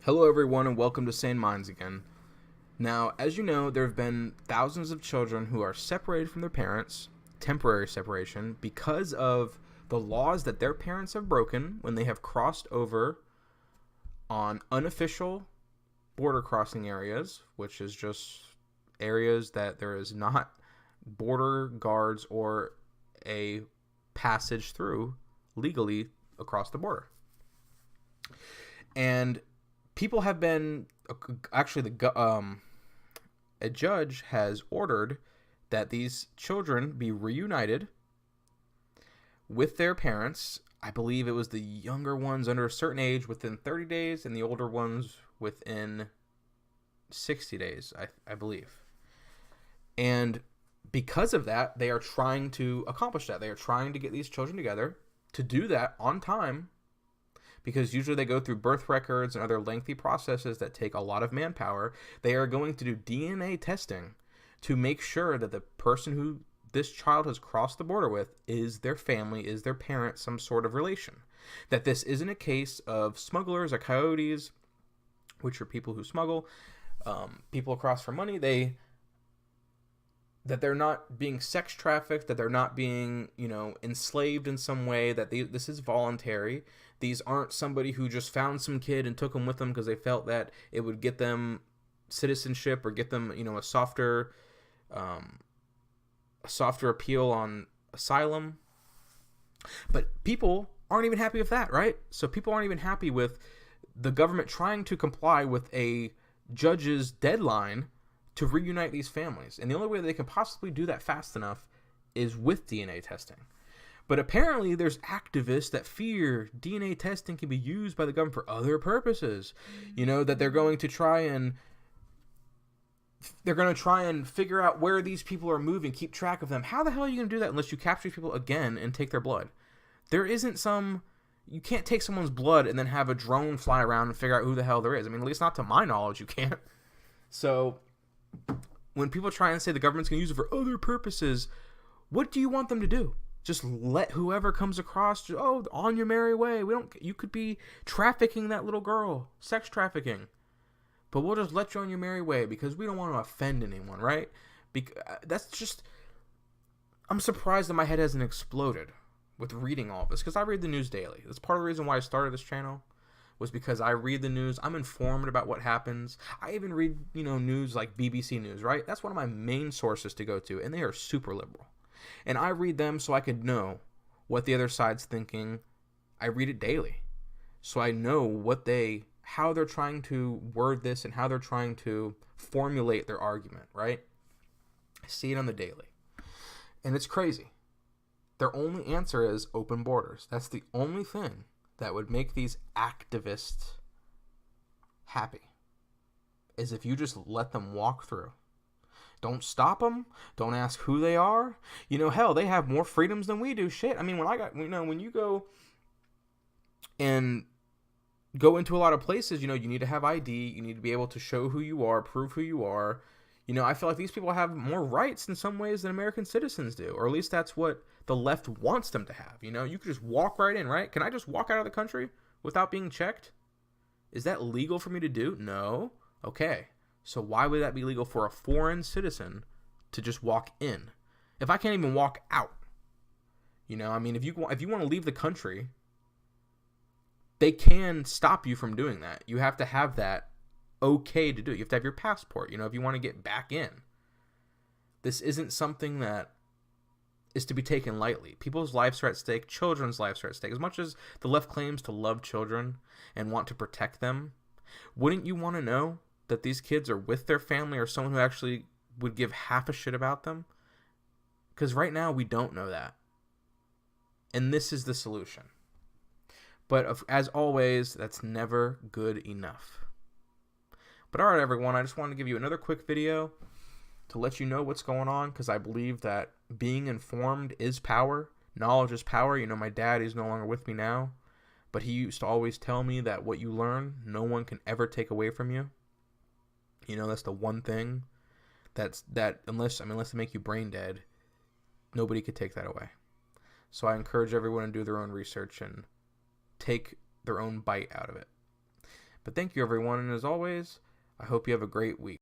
Hello, everyone, and welcome to Sane Minds again. Now, as you know, there have been thousands of children who are separated from their parents, temporary separation, because of the laws that their parents have broken when they have crossed over on unofficial border crossing areas, which is just areas that there is not border guards or a passage through legally across the border. And people have been actually a judge has ordered that these children be reunited with their parents. I believe it was the younger ones under a certain age within 30 days and the older ones within 60 days, I believe. And because of that, they are trying to accomplish that. They are trying to get these children together to do that on time, because usually they go through birth records and other lengthy processes that take a lot of manpower. They are going to do DNA testing to make sure that the person who this child has crossed the border with is their family, is their parent, some sort of relation. That this isn't a case of smugglers or coyotes, which are people who smuggle people across for money. That they're not being sex trafficked, that they're not being, enslaved in some way, that this is voluntary. These aren't somebody who just found some kid and took them with them because they felt that it would get them citizenship or get them, a softer appeal on asylum. But people aren't even happy with that, right? So people aren't even happy with the government trying to comply with a judge's deadline to reunite these families. And the only way they can possibly do that fast enough is with DNA testing. But apparently there's activists that fear DNA testing can be used by the government for other purposes. That they're going to try and figure out where these people are moving, keep track of them. How the hell are you going to do that unless you capture people again and take their blood? You can't take someone's blood and then have a drone fly around and figure out who the hell there is. I mean, at least not to my knowledge, you can't. So when people try and say the government's going to use it for other purposes, what do you want them to do? Just let whoever comes across, on your merry way. You could be trafficking that little girl, sex trafficking, but we'll just let you on your merry way because we don't want to offend anyone, right? I'm surprised that my head hasn't exploded with reading all of this, because I read the news daily. That's part of the reason why I started this channel, was because I read the news. I'm informed about what happens. I even read, news like BBC News, right? That's one of my main sources to go to, and they are super liberal. And I read them so I can know what the other side's thinking. I read it daily, so I know how they're trying to word this and how they're trying to formulate their argument, right? I see it on the daily. And it's crazy. Their only answer is open borders. That's the only thing that would make these activists happy, is if you just let them walk through. Don't stop them. Don't ask who they are. Hell, they have more freedoms than we do. Shit. I mean, when you go and go into a lot of places, you need to have ID. You need to be able to show who you are, prove who you are. I feel like these people have more rights in some ways than American citizens do, or at least that's what the left wants them to have. You could just walk right in, right? Can I just walk out of the country without being checked? Is that legal for me to do? No. Okay. So why would that be legal for a foreign citizen to just walk in? If I can't even walk out, if you want to leave the country, they can stop you from doing that. You have to have that okay to do it. You have to have your passport, if you want to get back in. This isn't something that is to be taken lightly. People's lives are at stake. Children's lives are at stake. As much as the left claims to love children and want to protect them, wouldn't you want to know that these kids are with their family or someone who actually would give half a shit about them? Because right now we don't know that. And this is the solution. But as always, that's never good enough. But alright, everyone, I just wanted to give you another quick video to let you know what's going on, because I believe that being informed is power. Knowledge is power. My dad is no longer with me now, but he used to always tell me that what you learn, no one can ever take away from you. That's the one thing that unless they make you brain dead, nobody could take that away. So I encourage everyone to do their own research and take their own bite out of it. But thank you, everyone, and as always, I hope you have a great week.